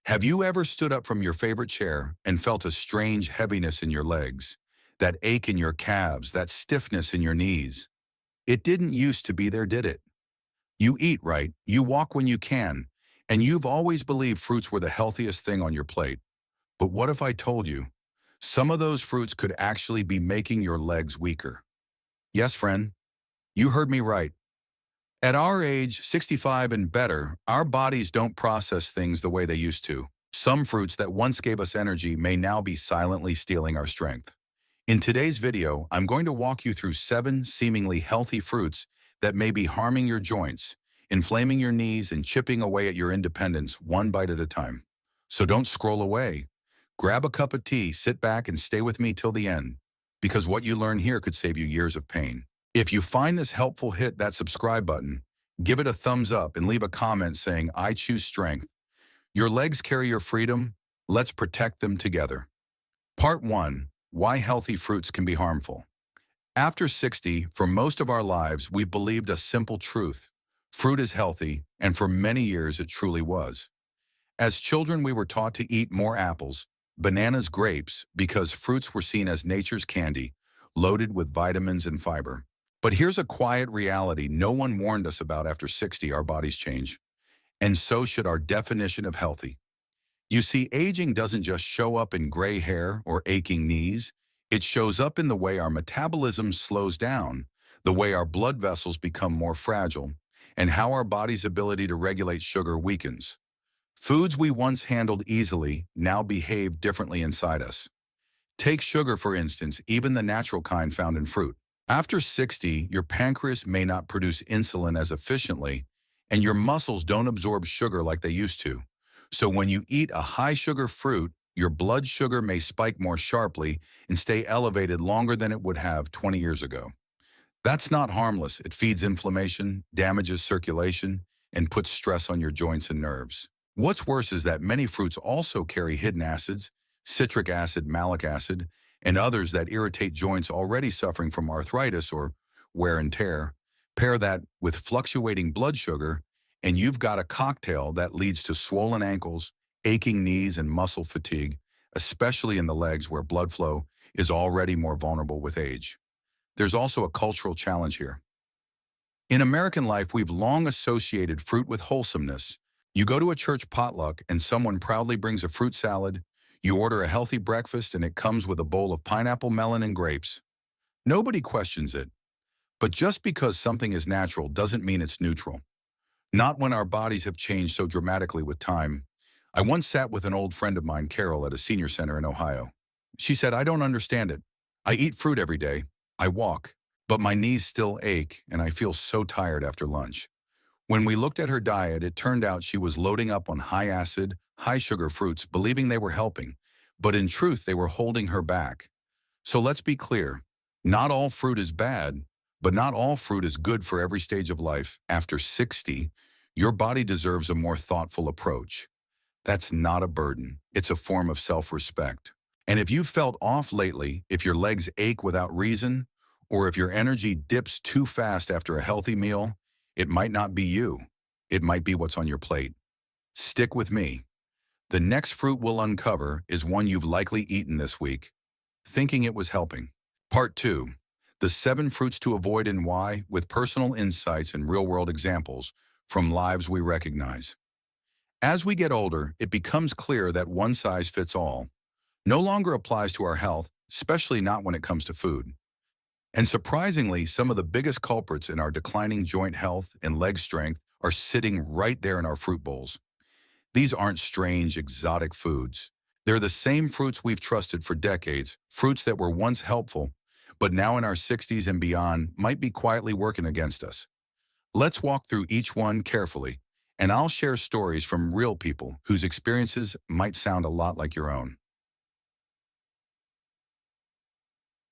Have you ever stood up from your favorite chair and felt a strange heaviness in your legs? That ache in your calves, that stiffness in your knees? It didn't used to be there, did it? You eat right, you walk when you can, and you've always believed fruits were the healthiest thing on your plate. But what if I told you? Some of those fruits could actually be making your legs weaker. Yes, friend, you heard me right. At our age, 65 and better, our bodies don't process things the way they used to. Some fruits that once gave us energy may now be silently stealing our strength. In today's video, I'm going to walk you through 7 seemingly healthy fruits that may be harming your joints, inflaming your knees, and chipping away at your independence one bite at a time. So don't scroll away. Grab a cup of tea, sit back, and stay with me till the end, because what you learn here could save you years of pain. If you find this helpful, hit that subscribe button, give it a thumbs up, and leave a comment saying, "I choose strength." Your legs carry your freedom. Let's protect them together. Part 1. Why healthy fruits can be harmful. After 60, for most of our lives, we've believed a simple truth. Fruit is healthy, and for many years it truly was. As children, we were taught to eat more apples, bananas, grapes, because fruits were seen as nature's candy, loaded with vitamins and fiber. But here's a quiet reality no one warned us about. After 60, our bodies change. And so should our definition of healthy. You see, aging doesn't just show up in gray hair or aching knees. It shows up in the way our metabolism slows down, the way our blood vessels become more fragile, and how our body's ability to regulate sugar weakens. Foods we once handled easily now behave differently inside us. Take sugar, for instance, even the natural kind found in fruit. After 60, your pancreas may not produce insulin as efficiently, and your muscles don't absorb sugar like they used to. So when you eat a high-sugar fruit, your blood sugar may spike more sharply and stay elevated longer than it would have 20 years ago. That's not harmless. It feeds inflammation, damages circulation, and puts stress on your joints and nerves. What's worse is that many fruits also carry hidden acids, citric acid, malic acid, and others that irritate joints already suffering from arthritis or wear and tear. Pair that with fluctuating blood sugar, and you've got a cocktail that leads to swollen ankles, aching knees, and muscle fatigue, especially in the legs where blood flow is already more vulnerable with age. There's also a cultural challenge here. In American life, we've long associated fruit with wholesomeness. You go to a church potluck and someone proudly brings a fruit salad. You order a healthy breakfast and it comes with a bowl of pineapple, melon, and grapes. Nobody questions it. But just because something is natural doesn't mean it's neutral. Not when our bodies have changed so dramatically with time. I once sat with an old friend of mine, Carol, at a senior center in Ohio. She said, "I don't understand it. I eat fruit every day. I walk, but my knees still ache and I feel so tired after lunch." When we looked at her diet, it turned out she was loading up on high-acid, high-sugar fruits, believing they were helping, but in truth, they were holding her back. So let's be clear. Not all fruit is bad, but not all fruit is good for every stage of life. After 60, your body deserves a more thoughtful approach. That's not a burden. It's a form of self-respect. And if you've felt off lately, if your legs ache without reason, or if your energy dips too fast after a healthy meal, it might not be you. It might be what's on your plate. Stick with me. The next fruit we'll uncover is one you've likely eaten this week, thinking it was helping. Part 2. The 7 fruits to avoid and why, with personal insights and real-world examples from lives we recognize. As we get older, it becomes clear that one size fits all no longer applies to our health, especially not when it comes to food. And surprisingly, some of the biggest culprits in our declining joint health and leg strength are sitting right there in our fruit bowls. These aren't strange, exotic foods. They're the same fruits we've trusted for decades, fruits that were once helpful, but now in our 60s and beyond might be quietly working against us. Let's walk through each one carefully, and I'll share stories from real people whose experiences might sound a lot like your own.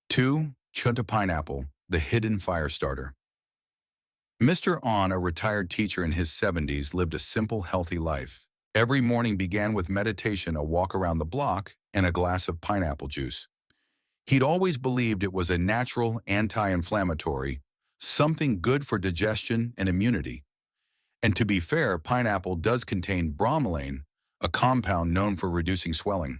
2. Chunta pineapple, the hidden fire starter. Mr. On, a retired teacher in his 70s, lived a simple, healthy life. Every morning began with meditation, a walk around the block, and a glass of pineapple juice. He'd always believed it was a natural anti-inflammatory, something good for digestion and immunity. And to be fair, pineapple does contain bromelain, a compound known for reducing swelling.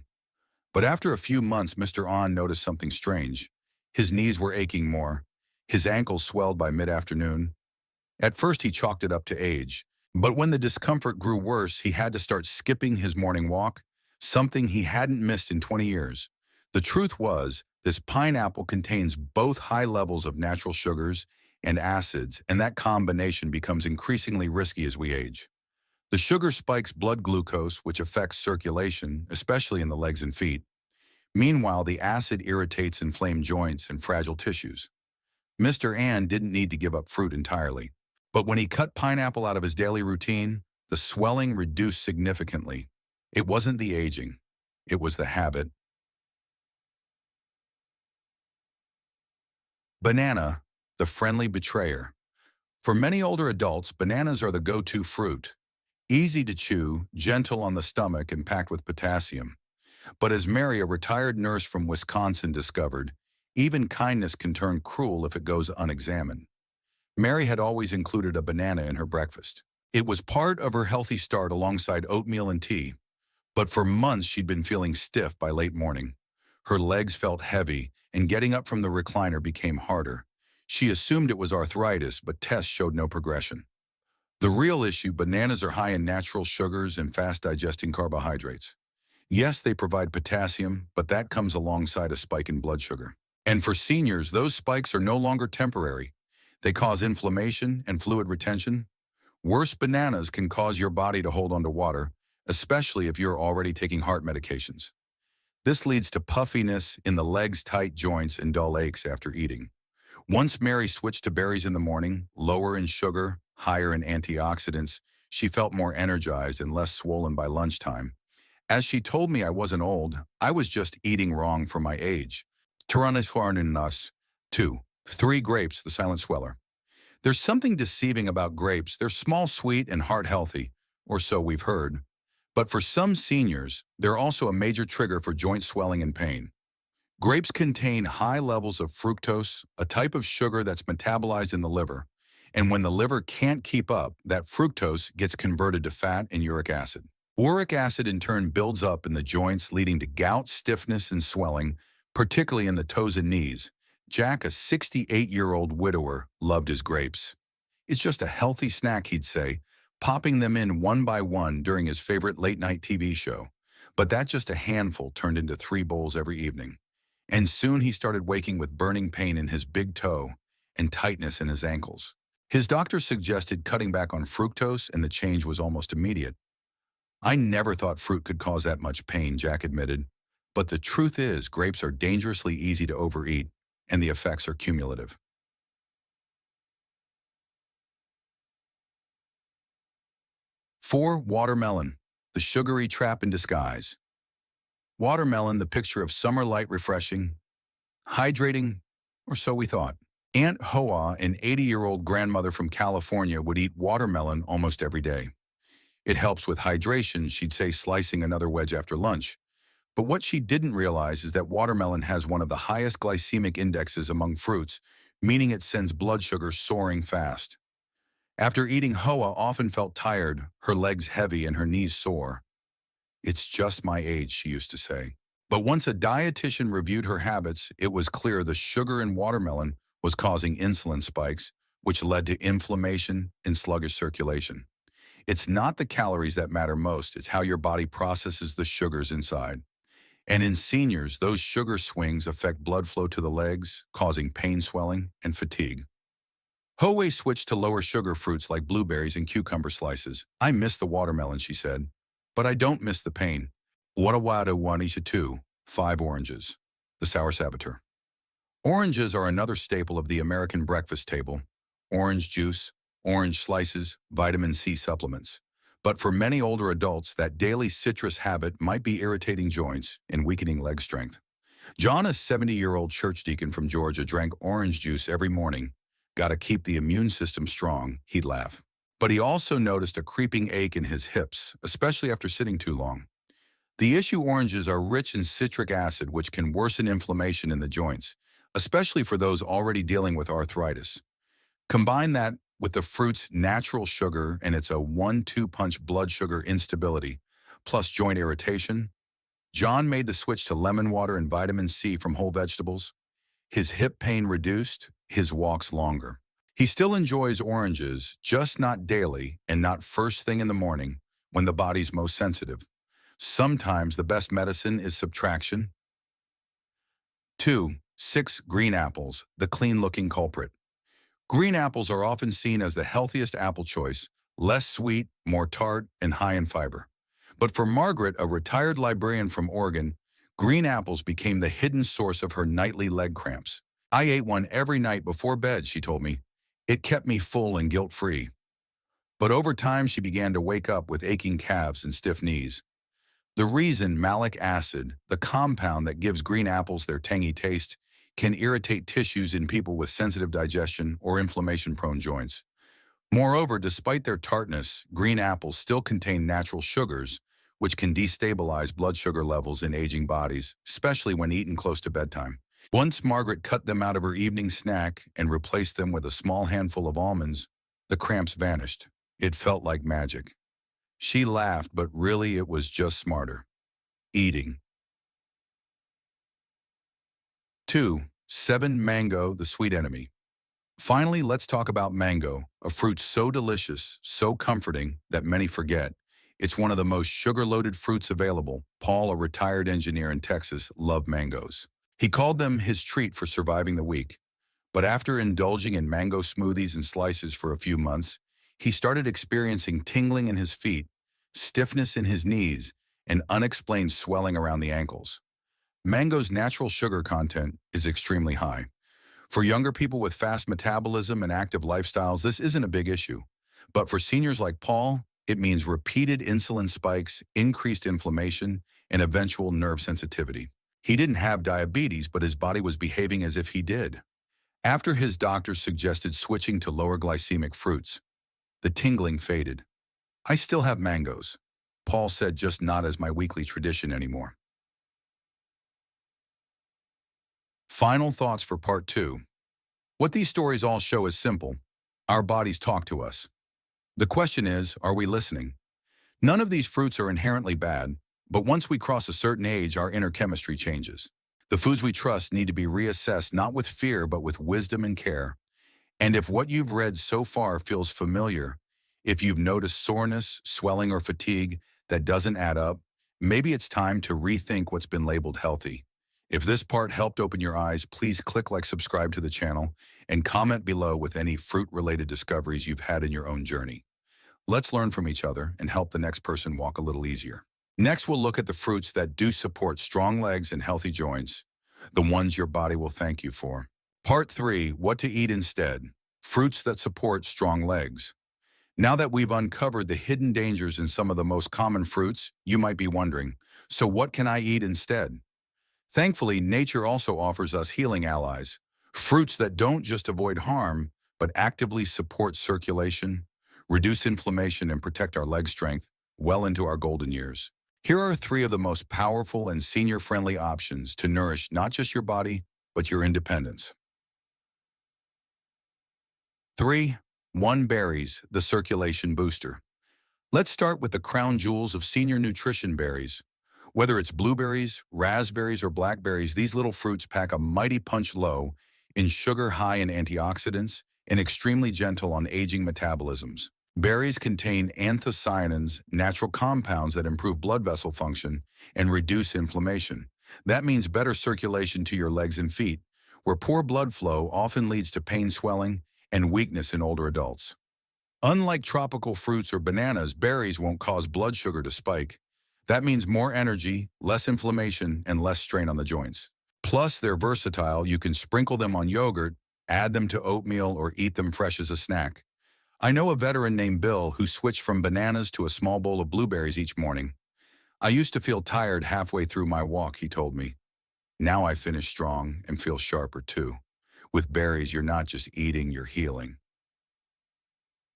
But after a few months, Mr. On noticed something strange. His knees were aching more. His ankles swelled by mid-afternoon. At first, he chalked it up to age. But when the discomfort grew worse, he had to start skipping his morning walk, something he hadn't missed in 20 years. The truth was, this pineapple contains both high levels of natural sugars and acids, and that combination becomes increasingly risky as we age. The sugar spikes blood glucose, which affects circulation, especially in the legs and feet. Meanwhile, the acid irritates inflamed joints and fragile tissues. Mr. An didn't need to give up fruit entirely. But when he cut pineapple out of his daily routine, the swelling reduced significantly. It wasn't the aging. It was the habit. Banana, the friendly betrayer. For many older adults, bananas are the go-to fruit. Easy to chew, gentle on the stomach, and packed with potassium. But as Mary, a retired nurse from Wisconsin, discovered, even kindness can turn cruel if it goes unexamined. Mary had always included a banana in her breakfast. It was part of her healthy start alongside oatmeal and tea. But for months she'd been feeling stiff by late morning. Her legs felt heavy, and getting up from the recliner became harder. She assumed it was arthritis, but tests showed no progression. The real issue: bananas are high in natural sugars and fast-digesting carbohydrates. Yes, they provide potassium, but that comes alongside a spike in blood sugar. And for seniors, those spikes are no longer temporary. They cause inflammation and fluid retention. Worse, bananas can cause your body to hold onto water, especially if you're already taking heart medications. This leads to puffiness in the legs, tight joints, and dull aches after eating. Once Mary switched to berries in the morning, lower in sugar, higher in antioxidants, she felt more energized and less swollen by lunchtime. As she told me, I wasn't old, I was just eating wrong for my age. Tyrannosaurus, 2. 3 grapes, the silent sweller. There's something deceiving about grapes. They're small, sweet, and heart-healthy, or so we've heard. But for some seniors, they're also a major trigger for joint swelling and pain. Grapes contain high levels of fructose, a type of sugar that's metabolized in the liver. And when the liver can't keep up, that fructose gets converted to fat and uric acid. Uric acid in turn builds up in the joints, leading to gout, stiffness, and swelling, particularly in the toes and knees. Jack, a 68-year-old widower, loved his grapes. It's just a healthy snack, he'd say, popping them in one by one during his favorite late-night TV show. But that just a handful turned into 3 bowls every evening. And soon he started waking with burning pain in his big toe and tightness in his ankles. His doctor suggested cutting back on fructose, and the change was almost immediate. I never thought fruit could cause that much pain, Jack admitted. But the truth is, grapes are dangerously easy to overeat, and the effects are cumulative. 4. Watermelon, the sugary trap in disguise. Watermelon, the picture of summer light, refreshing, hydrating, or so we thought. Aunt Hoa, an 80-year-old grandmother from California, would eat watermelon almost every day. It helps with hydration, she'd say, slicing another wedge after lunch. But what she didn't realize is that watermelon has one of the highest glycemic indexes among fruits, meaning it sends blood sugar soaring fast. After eating, Hoa often felt tired, her legs heavy and her knees sore. "It's just my age," she used to say. But once a dietitian reviewed her habits, it was clear the sugar in watermelon was causing insulin spikes, which led to inflammation and sluggish circulation. It's not the calories that matter most, it's how your body processes the sugars inside. And in seniors, those sugar swings affect blood flow to the legs, causing pain, swelling, and fatigue. Howe switched to lower sugar fruits like blueberries and cucumber slices. "I miss the watermelon," she said, "but I don't miss the pain." Warawada wanisha 2, 5 oranges. The sour saboteur. Oranges are another staple of the American breakfast table. Orange juice, orange slices, vitamin C supplements. But for many older adults, that daily citrus habit might be irritating joints and weakening leg strength. John, a 70-year-old church deacon from Georgia, drank orange juice every morning. "Gotta keep the immune system strong," he'd laugh. But he also noticed a creeping ache in his hips, especially after sitting too long. The issue: oranges are rich in citric acid, which can worsen inflammation in the joints, especially for those already dealing with arthritis. Combine that with the fruit's natural sugar and it's a 1-2 punch blood sugar instability. plus joint irritation. John made the switch to lemon water and vitamin C from whole vegetables. His hip pain reduced, his walks longer. He still enjoys oranges, just not daily and not first thing in the morning when the body's most sensitive. Sometimes the best medicine is subtraction. 2. 6 green apples, the clean-looking culprit. Green apples are often seen as the healthiest apple choice, less sweet, more tart, and high in fiber. But for Margaret, a retired librarian from Oregon, green apples became the hidden source of her nightly leg cramps. I ate one every night before bed, she told me. It kept me full and guilt-free. But over time, she began to wake up with aching calves and stiff knees. The reason malic acid, the compound that gives green apples their tangy taste, can irritate tissues in people with sensitive digestion or inflammation-prone joints. Moreover, despite their tartness, green apples still contain natural sugars, which can destabilize blood sugar levels in aging bodies, especially when eaten close to bedtime. Once Margaret cut them out of her evening snack and replaced them with a small handful of almonds, the cramps vanished. It felt like magic. She laughed, but really it was just smarter. Eating. 2. 7 mango, the sweet enemy. Finally, let's talk about mango, a fruit so delicious, so comforting that many forget. It's one of the most sugar-loaded fruits available. Paul, a retired engineer in Texas, loved mangoes. He called them his treat for surviving the week. But after indulging in mango smoothies and slices for a few months, he started experiencing tingling in his feet, stiffness in his knees, and unexplained swelling around the ankles. Mango's natural sugar content is extremely high. For younger people with fast metabolism and active lifestyles, this isn't a big issue. But for seniors like Paul, it means repeated insulin spikes, increased inflammation, and eventual nerve sensitivity. He didn't have diabetes, but his body was behaving as if he did. After his doctor suggested switching to lower glycemic fruits, the tingling faded. I still have mangoes, Paul said, just not as my weekly tradition anymore. Final thoughts for part 2. What these stories all show is simple. Our bodies talk to us. The question is, are we listening? None of these fruits are inherently bad, but once we cross a certain age, our inner chemistry changes. The foods we trust need to be reassessed not with fear, but with wisdom and care. And if what you've read so far feels familiar, if you've noticed soreness, swelling, or fatigue that doesn't add up, maybe it's time to rethink what's been labeled healthy. If this part helped open your eyes, please click like, subscribe to the channel, and comment below with any fruit-related discoveries you've had in your own journey. Let's learn from each other and help the next person walk a little easier. Next, we'll look at the fruits that do support strong legs and healthy joints, the ones your body will thank you for. Part 3, what to eat instead. Fruits that support strong legs. Now that we've uncovered the hidden dangers in some of the most common fruits, you might be wondering, so what can I eat instead? Thankfully, nature also offers us healing allies, fruits that don't just avoid harm, but actively support circulation, reduce inflammation, and protect our leg strength well into our golden years. Here are 3 of the most powerful and senior-friendly options to nourish not just your body, but your independence. 3. 1 berries, the circulation booster. Let's start with the crown jewels of senior nutrition berries. Whether it's blueberries, raspberries, or blackberries, these little fruits pack a mighty punch low in sugar, high in antioxidants, and extremely gentle on aging metabolisms. Berries contain anthocyanins, natural compounds that improve blood vessel function and reduce inflammation. That means better circulation to your legs and feet, where poor blood flow often leads to pain, swelling, and weakness in older adults. Unlike tropical fruits or bananas, berries won't cause blood sugar to spike. That means more energy, less inflammation, and less strain on the joints. Plus, they're versatile. You can sprinkle them on yogurt, add them to oatmeal, or eat them fresh as a snack. I know a veteran named Bill who switched from bananas to a small bowl of blueberries each morning. I used to feel tired halfway through my walk, he told me. Now I finish strong and feel sharper too. With berries, you're not just eating, you're healing.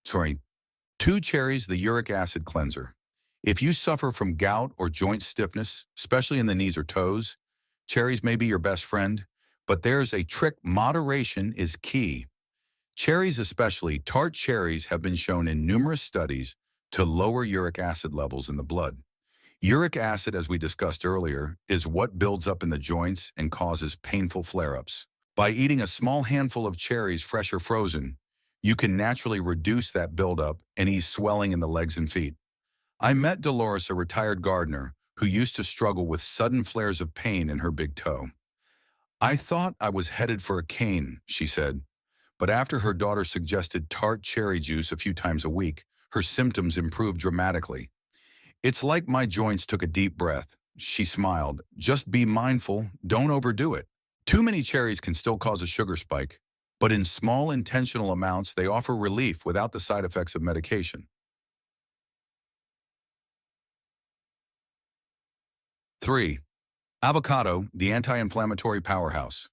2 cherries, the uric acid cleanser. If you suffer from gout or joint stiffness, especially in the knees or toes, cherries may be your best friend, but there's a trick. Moderation is key. Cherries, especially tart cherries, have been shown in numerous studies to lower uric acid levels in the blood. Uric acid, as we discussed earlier, is what builds up in the joints and causes painful flare-ups. By eating a small handful of cherries, fresh or frozen, you can naturally reduce that buildup and ease swelling in the legs and feet. I met Dolores, a retired gardener, who used to struggle with sudden flares of pain in her big toe. I thought I was headed for a cane, she said, but after her daughter suggested tart cherry juice a few times a week, her symptoms improved dramatically. It's like my joints took a deep breath. She smiled. Just be mindful, don't overdo it. Too many cherries can still cause a sugar spike, but in small intentional amounts, they offer relief without the side effects of medication. 3. Avocado, the anti-inflammatory powerhouse.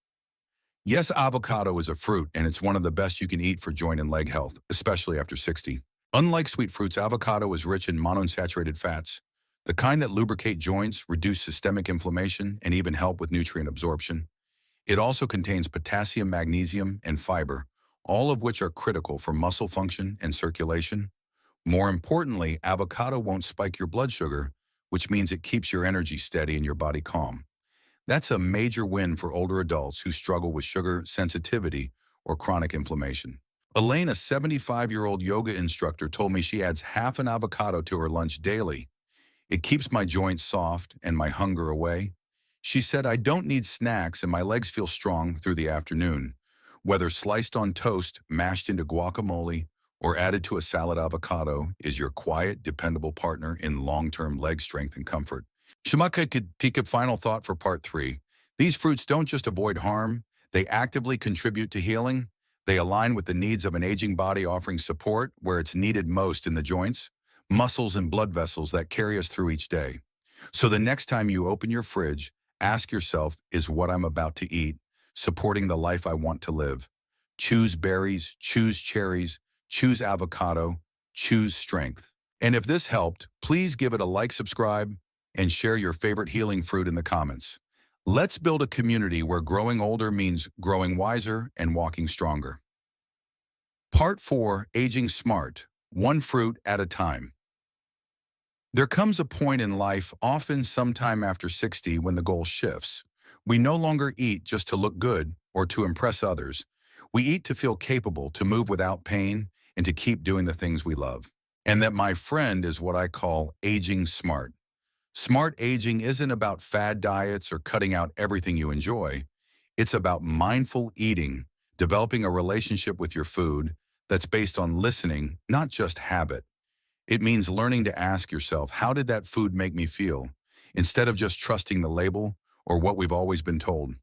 Yes, avocado is a fruit, and it's one of the best you can eat for joint and leg health, especially after 60. Unlike sweet fruits, avocado is rich in monounsaturated fats, the kind that lubricate joints, reduce systemic inflammation, and even help with nutrient absorption. It also contains potassium, magnesium, and fiber, all of which are critical for muscle function and circulation. More importantly, avocado won't spike your blood sugar, which means it keeps your energy steady and your body calm. That's a major win for older adults who struggle with sugar sensitivity or chronic inflammation. Elaine, a 75-year-old yoga instructor, told me she adds half an avocado to her lunch daily. It keeps my joints soft and my hunger away. She said, I don't need snacks and my legs feel strong through the afternoon. Whether sliced on toast, mashed into guacamole, or added to a salad, avocado is your quiet, dependable partner in long-term leg strength and comfort. Shimaka could take a final thought for part 3. These fruits don't just avoid harm, they actively contribute to healing. They align with the needs of an aging body, offering support where it's needed most in the joints, muscles, and blood vessels that carry us through each day. So the next time you open your fridge, ask yourself, is what I'm about to eat supporting the life I want to live? Choose berries, choose cherries, choose avocado, choose strength. And if this helped, please give it a like, subscribe, and share your favorite healing fruit in the comments. Let's build a community where growing older means growing wiser and walking stronger. Part 4, Aging Smart, one fruit at a time. There comes a point in life, often sometime after 60, when the goal shifts. We no longer eat just to look good or to impress others. We eat to feel capable, to move without pain, and to keep doing the things we love. And that, my friend, is what I call aging smart. Smart aging isn't about fad diets or cutting out everything you enjoy. It's about mindful eating, developing a relationship with your food that's based on listening, not just habit. It means learning to ask yourself, how did that food make me feel? Instead of just trusting the label or what we've always been told.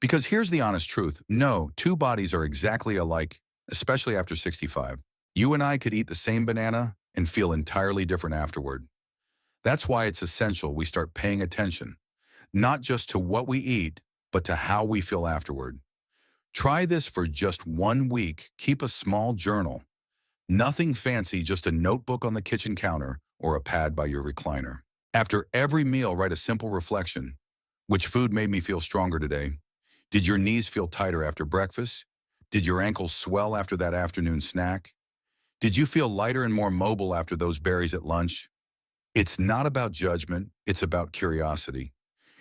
Because here's the honest truth. No, two bodies are exactly alike, especially after 65. You and I could eat the same banana and feel entirely different afterward. That's why it's essential we start paying attention, not just to what we eat, but to how we feel afterward. Try this for just 1 week. Keep a small journal. Nothing fancy, just a notebook on the kitchen counter or a pad by your recliner. After every meal, write a simple reflection. Which food made me feel stronger today? Did your knees feel tighter after breakfast? Did your ankles swell after that afternoon snack? Did you feel lighter and more mobile after those berries at lunch? It's not about judgment, it's about curiosity.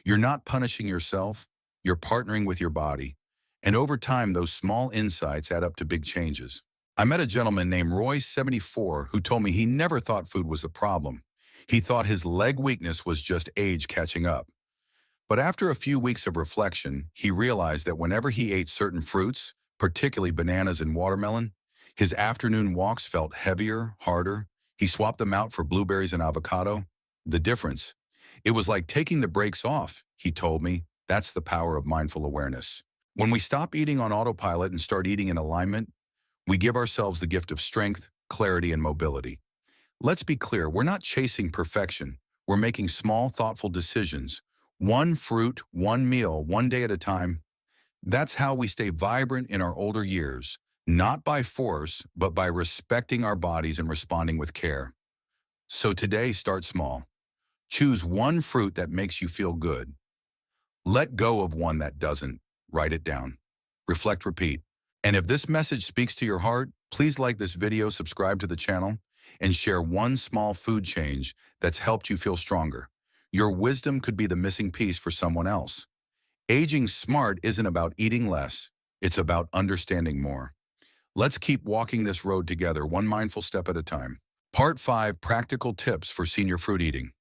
You're not punishing yourself, you're partnering with your body. And over time, those small insights add up to big changes. I met a gentleman named Roy, 74, who told me he never thought food was a problem. He thought his leg weakness was just age catching up. But after a few weeks of reflection, he realized that whenever he ate certain fruits, particularly bananas and watermelon, his afternoon walks felt heavier, harder. He swapped them out for blueberries and avocado. The difference? It was like taking the brakes off, he told me. That's the power of mindful awareness. When we stop eating on autopilot and start eating in alignment, we give ourselves the gift of strength, clarity, and mobility. Let's be clear, we're not chasing perfection. We're making small, thoughtful decisions. One fruit, one meal, one day at a time. That's how we stay vibrant in our older years, not by force, but by respecting our bodies and responding with care. So today, start small. Choose one fruit that makes you feel good. Let go of one that doesn't. Write it down. Reflect, repeat. And if this message speaks to your heart, please like this video, subscribe to the channel, and share one small food change that's helped you feel stronger. Your wisdom could be the missing piece for someone else. Aging smart isn't about eating less, it's about understanding more. Let's keep walking this road together, one mindful step at a time. Part 5, Practical Tips for Senior Fruit Eating.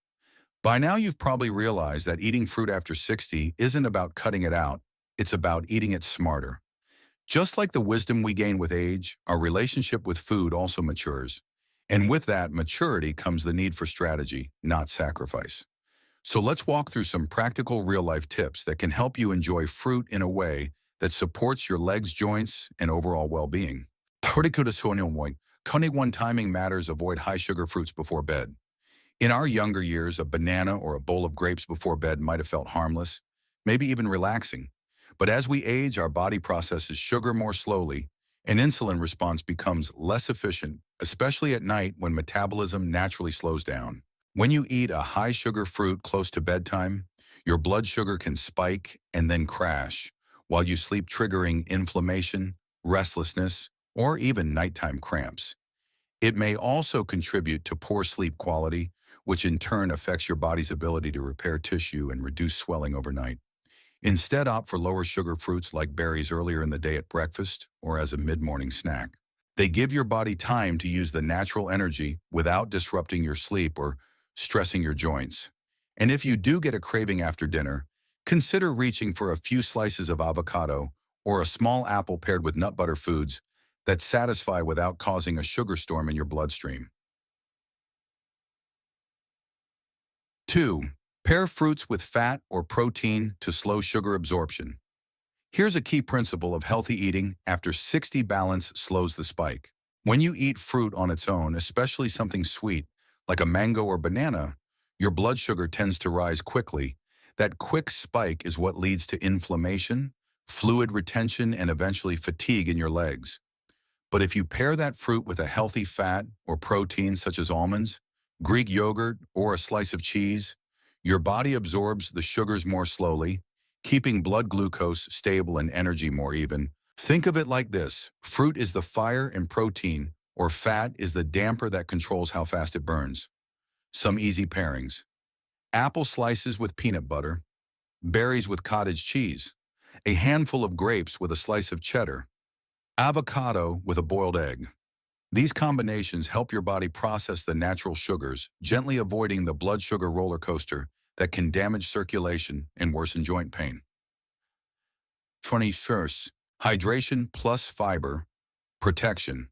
By now you've probably realized that eating fruit after 60 isn't about cutting it out, it's about eating it smarter. Just like the wisdom we gain with age, our relationship with food also matures. And with that maturity comes the need for strategy, not sacrifice. So let's walk through some practical real-life tips that can help you enjoy fruit in a way that supports your legs, joints, and overall well-being. Cunning timing matters. Avoid high-sugar fruits before bed. In our younger years, a banana or a bowl of grapes before bed might have felt harmless, maybe even relaxing. But as we age, our body processes sugar more slowly, and insulin response becomes less efficient, especially at night when metabolism naturally slows down. When you eat a high-sugar fruit close to bedtime, your blood sugar can spike and then crash, while you sleep, triggering inflammation, restlessness, or even nighttime cramps. It may also contribute to poor sleep quality, which in turn affects your body's ability to repair tissue and reduce swelling overnight. Instead, opt for lower sugar fruits like berries earlier in the day at breakfast or as a mid-morning snack. They give your body time to use the natural energy without disrupting your sleep or stressing your joints. And if you do get a craving after dinner, consider reaching for a few slices of avocado or a small apple paired with nut butter foods that satisfy without causing a sugar storm in your bloodstream. 2. Pair fruits with fat or protein to slow sugar absorption. Here's a key principle of healthy eating after 60. Balance slows the spike. When you eat fruit on its own, especially something sweet like a mango or banana, your blood sugar tends to rise quickly. That quick spike is what leads to inflammation, fluid retention, and eventually fatigue in your legs. But if you pair that fruit with a healthy fat or protein such as almonds, Greek yogurt, or a slice of cheese, your body absorbs the sugars more slowly, keeping blood glucose stable and energy more even. Think of it like this: fruit is the fire and protein, or fat, is the damper that controls how fast it burns. Some easy pairings: apple slices with peanut butter, berries with cottage cheese, a handful of grapes with a slice of cheddar, avocado with a boiled egg. These combinations help your body process the natural sugars, gently avoiding the blood sugar roller coaster that can damage circulation and worsen joint pain. 21st, hydration plus fiber, protection.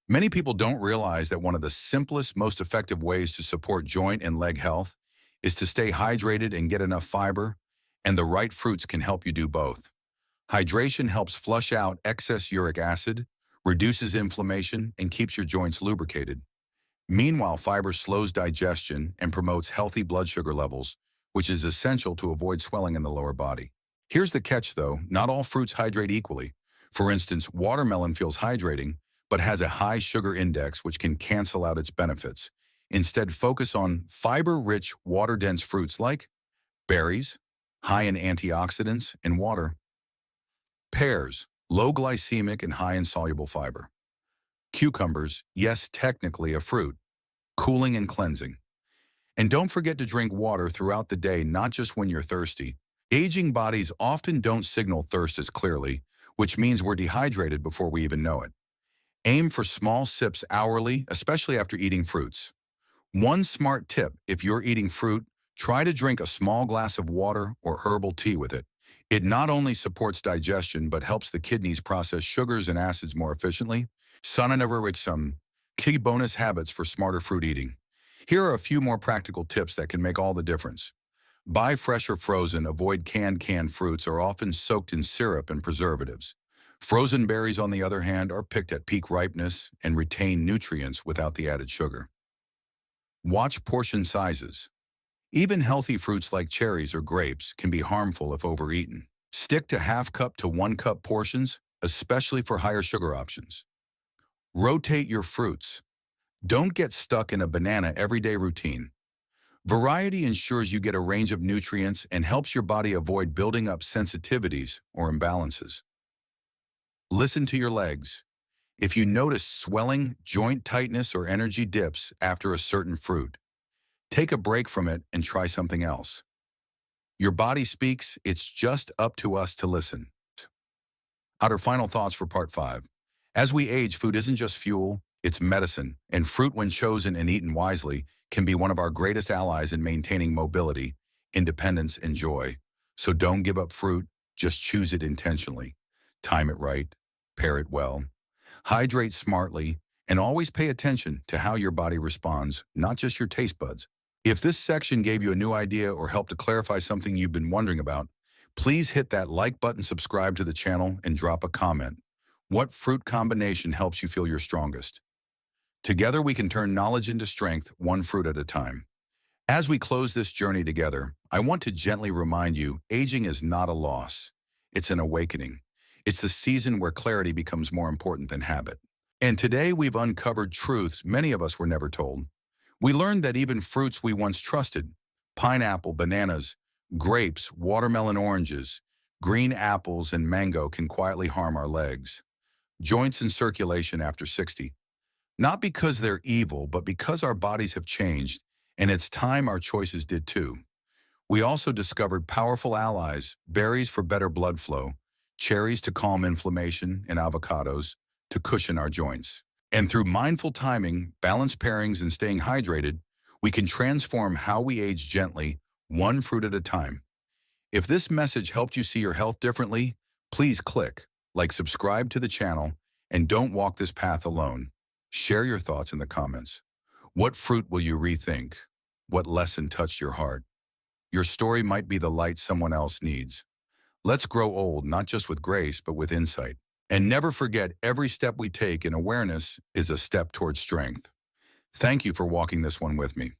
Many people don't realize that one of the simplest, most effective ways to support joint and leg health is to stay hydrated and get enough fiber, and the right fruits can help you do both. Hydration helps flush out excess uric acid, reduces inflammation, and keeps your joints lubricated. Meanwhile, fiber slows digestion and promotes healthy blood sugar levels, which is essential to avoid swelling in the lower body. Here's the catch though: not all fruits hydrate equally. For instance, watermelon feels hydrating, but has a high sugar index which can cancel out its benefits. Instead, focus on fiber-rich, water-dense fruits like berries, high in antioxidants and water; pears, low glycemic and high in soluble fiber; cucumbers, yes, technically a fruit, cooling and cleansing. And don't forget to drink water throughout the day, not just when you're thirsty. Aging bodies often don't signal thirst as clearly, which means we're dehydrated before we even know it. Aim for small sips hourly, especially after eating fruits. One smart tip: if you're eating fruit, try to drink a small glass of water or herbal tea with it. It not only supports digestion, but helps the kidneys process sugars and acids more efficiently. Some key bonus habits for smarter fruit eating. Here are a few more practical tips that can make all the difference. Buy fresh or frozen. Avoid canned fruits are often soaked in syrup and preservatives. Frozen berries, on the other hand, are picked at peak ripeness and retain nutrients without the added sugar. Watch portion sizes. Even healthy fruits like cherries or grapes can be harmful if overeaten. Stick to half-cup to 1-cup portions, especially for higher sugar options. Rotate your fruits. Don't get stuck in a banana everyday routine. Variety ensures you get a range of nutrients and helps your body avoid building up sensitivities or imbalances. Listen to your legs. If you notice swelling, joint tightness, or energy dips after a certain fruit, Take a break from it and try something else. Your body speaks, it's just up to us to listen. Our final thoughts for part 5. As we age, food isn't just fuel, it's medicine, and fruit, when chosen and eaten wisely, can be one of our greatest allies in maintaining mobility, independence, and joy. So don't give up fruit, just choose it intentionally. Time it right, pair it well, hydrate smartly, and always pay attention to how your body responds, not just your taste buds. If this section gave you a new idea or helped to clarify something you've been wondering about, please hit that like button, subscribe to the channel, and drop a comment. What fruit combination helps you feel your strongest? Together we can turn knowledge into strength, one fruit at a time. As we close this journey together, I want to gently remind you, aging is not a loss. It's an awakening. It's the season where clarity becomes more important than habit. And today we've uncovered truths many of us were never told. We learned that even fruits we once trusted, pineapple, bananas, grapes, watermelon, oranges, green apples, and mango, can quietly harm our legs, joints, and circulation after 60. Not because they're evil, but because our bodies have changed, and it's time our choices did too. We also discovered powerful allies: berries for better blood flow, cherries to calm inflammation, and avocados to cushion our joints. And through mindful timing, balanced pairings, and staying hydrated, we can transform how we age gently, one fruit at a time. If this message helped you see your health differently, please click like, subscribe to the channel, and don't walk this path alone. Share your thoughts in the comments. What fruit will you rethink? What lesson touched your heart? Your story might be the light someone else needs. Let's grow old, not just with grace, but with insight. And never forget, every step we take in awareness is a step towards strength. Thank you for walking this one with me.